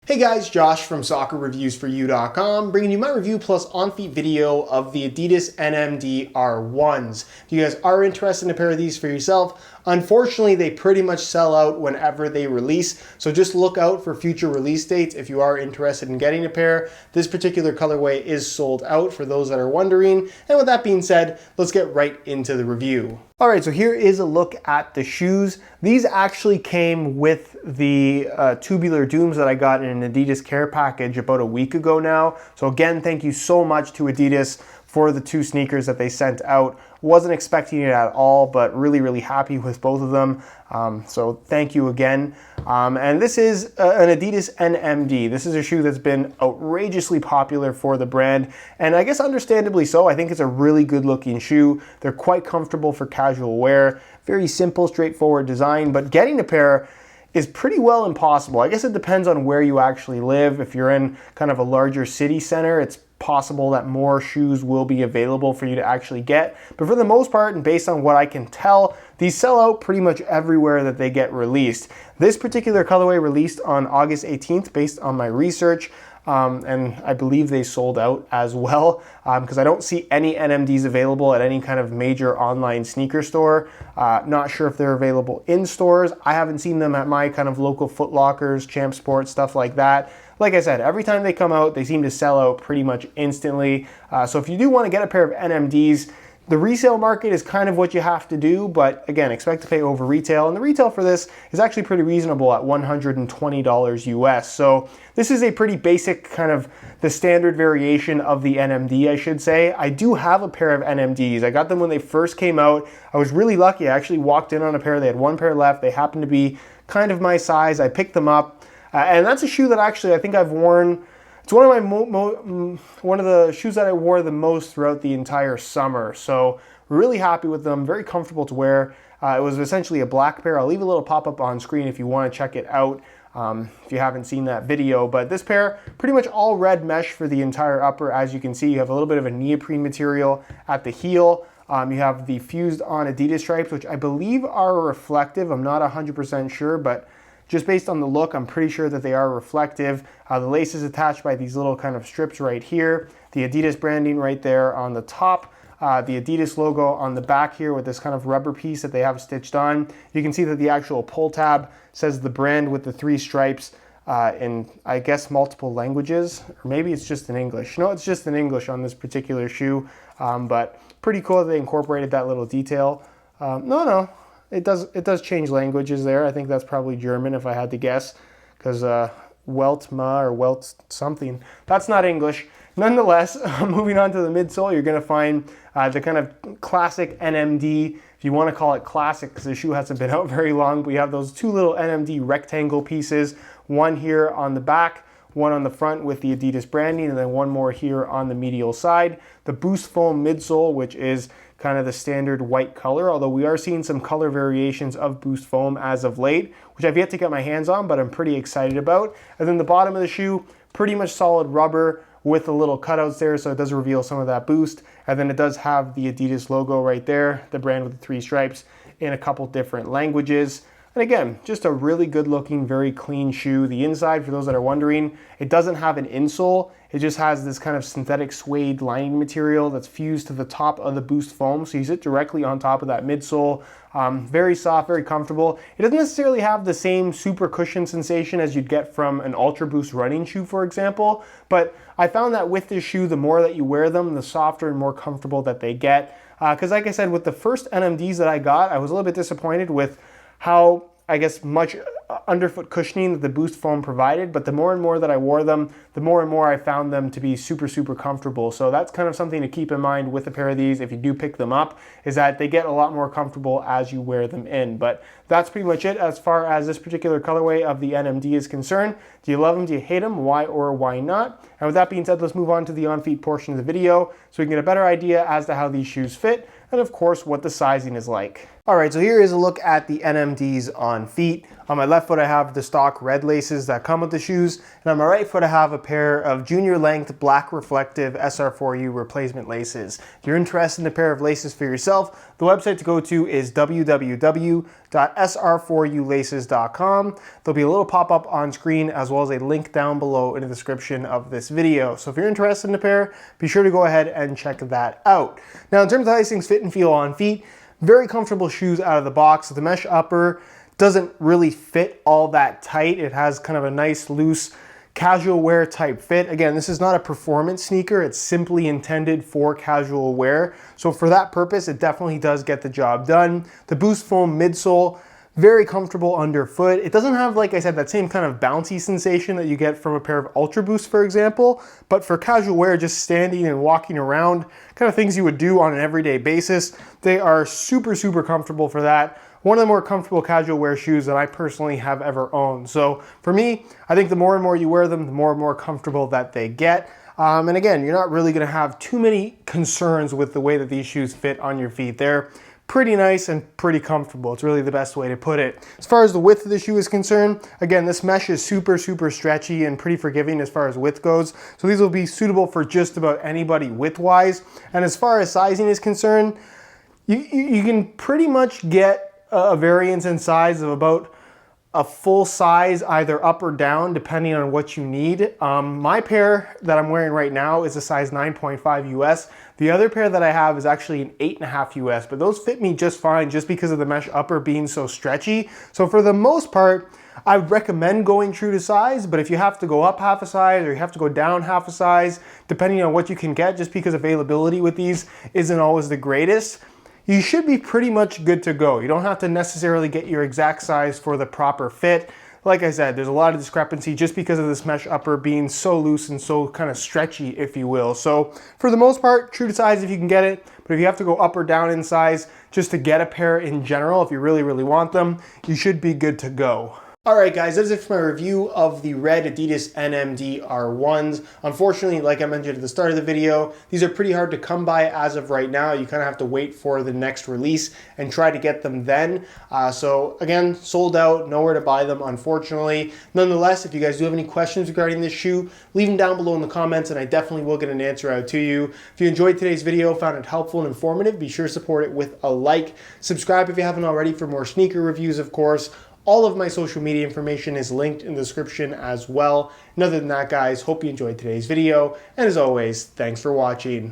Hey guys, Josh from soccerreviewsforyou.com, bringing you my review plus on-feet video of the Adidas NMD R1s. If you guys are interested in a pair of these for yourself, unfortunately they pretty much sell out whenever they release, so just look out for future release dates if you are interested in getting a pair. This particular colorway is sold out for those that are wondering, and with that being said, let's get right into the review. Alright, so here is a look at the shoes. These actually came with the tubular dooms that I got in an Adidas care package about a week ago now. So again, thank you so much to Adidas for the two sneakers that they sent out. Wasn't expecting it at all, but really happy with both of them. So thank you again. And this is an Adidas NMD. This is a shoe that's been outrageously popular for the brand, and I guess understandably so. I think it's a really good looking shoe. They're quite comfortable for casual wear. Very simple, straightforward design, but getting a pair is pretty well impossible. I guess it depends on where you actually live. If you're in kind of a larger city center, it's possible that more shoes will be available for you to actually get. But for the most part, and based on what I can tell, these sell out pretty much everywhere that they get released. This particular colorway released on August 18th based on my research. And I believe they sold out as well because I don't see any NMDs available at any kind of major online sneaker store. Not sure if they're available in stores. I haven't seen them at my kind of local Foot Lockers, Champ Sports, stuff like that. Like I said, every time they come out, they seem to sell out pretty much instantly. So if you do want to get a pair of NMDs, the resale market is kind of what you have to do, but again, expect to pay over retail. And the retail for this is actually pretty reasonable at $120 US. So this is a pretty basic kind of the standard variation of the NMD, I should say. I do have a pair of NMDs. I got them when they first came out. I was really lucky. I actually walked in on a pair. They had one pair left. They happened to be kind of my size. I picked them up. And that's a shoe that actually I think I've worn. It's one of my one of the shoes that I wore the most throughout the entire summer. So really happy with them. Very comfortable to wear. It was essentially a black pair. I'll leave a little pop-up on screen if you want to check it out if you haven't seen that video. But this pair, pretty much all red mesh for the entire upper. As you can see, you have a little bit of a neoprene material at the heel. You have the fused on Adidas stripes, which I believe are reflective. I'm not 100% sure, but just based on the look, I'm pretty sure that they are reflective. The lace is attached by these little kind of strips right here. The Adidas branding right there on the top. The Adidas logo on the back here with this kind of rubber piece that they have stitched on. You can see that the actual pull tab says the brand with the three stripes in, I guess, multiple languages. Or maybe it's just in English. No, it's just in English on this particular shoe. But pretty cool that they incorporated that little detail. No. It does change languages there. I think that's probably German if I had to guess, because Weltma or Welt something, that's not English. Nonetheless, moving on to the midsole, you're going to find the kind of classic NMD, if you want to call it classic, because the shoe hasn't been out very long, but you have those two little NMD rectangle pieces, one here on the back, one on the front with the Adidas branding, and then one more here on the medial side. The Boost Foam midsole, which is kind of the standard white color, although we are seeing some color variations of Boost Foam as of late, which I've yet to get my hands on, but I'm pretty excited about. And then the bottom of the shoe, pretty much solid rubber with the little cutouts there, so it does reveal some of that boost. And then it does have the Adidas logo right there, the brand with the three stripes in a couple different languages. And again, just a really good looking, very clean shoe. The inside, for those that are wondering, it doesn't have an insole. It just has this kind of synthetic suede lining material that's fused to the top of the Boost Foam. So you sit directly on top of that midsole. Very soft, very comfortable. It doesn't necessarily have the same super cushion sensation as you'd get from an Ultra Boost running shoe, for example. But I found that with this shoe, the more that you wear them, the softer and more comfortable that they get. Because like I said, with the first NMDs that I got, I was a little bit disappointed with how, I guess, much underfoot cushioning that the Boost Foam provided, but the more and more that I wore them, the more and more I found them to be super comfortable. So that's kind of something to keep in mind with a pair of these if you do pick them up, is that they get a lot more comfortable as you wear them in. But that's pretty much it as far as this particular colorway of the NMD is concerned. Do you love them? Do you hate them? Why or why not? And with that being said, let's move on to the on-feet portion of the video so we can get a better idea as to how these shoes fit and of course what the sizing is like. All right, so here is a look at the NMDs on feet. On my left foot, I have the stock red laces that come with the shoes, and on my right foot, I have a pair of junior length black reflective SR4U replacement laces. If you're interested in a pair of laces for yourself, the website to go to is www.sr4ulaces.com. There'll be a little pop-up on screen as well as a link down below in the description of this video. So if you're interested in a pair, be sure to go ahead and check that out. Now, in terms of how these things fit and feel on feet, very comfortable shoes out of the box. The mesh upper doesn't really fit all that tight. It has kind of a nice loose casual wear type fit. Again, this is not a performance sneaker. It's simply intended for casual wear. So for that purpose, it definitely does get the job done. The Boost Foam midsole, very comfortable underfoot. It doesn't have, like I said, that same kind of bouncy sensation that you get from a pair of Ultra Boosts, for example, but for casual wear, just standing and walking around, kind of things you would do on an everyday basis, they are super, super comfortable for that. One of the more comfortable casual wear shoes that I personally have ever owned. So for me, I think the more and more you wear them, the more and more comfortable that they get. And again, you're not really gonna have too many concerns with the way that these shoes fit on your feet. They're pretty nice and pretty comfortable. It's really the best way to put it. As far as the width of the shoe is concerned, again, this mesh is super, super stretchy and pretty forgiving as far as width goes. So these will be suitable for just about anybody width-wise. And as far as sizing is concerned, you can pretty much get a variance in size of about a full size, either up or down, depending on what you need. My pair that I'm wearing right now is a size 9.5 US. The other pair that I have is actually an 8.5 US, but those fit me just fine just because of the mesh upper being so stretchy. So for the most part, I would recommend going true to size, but if you have to go up half a size or you have to go down half a size, depending on what you can get, just because availability with these isn't always the greatest, you should be pretty much good to go. You don't have to necessarily get your exact size for the proper fit. Like I said, there's a lot of discrepancy just because of this mesh upper being so loose and so kind of stretchy, if you will. So for the most part, true to size if you can get it, but if you have to go up or down in size just to get a pair in general, if you really, really want them, you should be good to go. All right, guys, that is it for my review of the red Adidas NMD R1s. Unfortunately, like I mentioned at the start of the video, these are pretty hard to come by as of right now. You kind of have to wait for the next release and try to get them then. So again, sold out, nowhere to buy them, unfortunately. Nonetheless, if you guys do have any questions regarding this shoe, leave them down below in the comments and I definitely will get an answer out to you. If you enjoyed today's video, found it helpful and informative, be sure to support it with a like. Subscribe if you haven't already for more sneaker reviews, of course. All of my social media information is linked in the description as well. And other than that, guys, hope you enjoyed today's video. And as always, thanks for watching.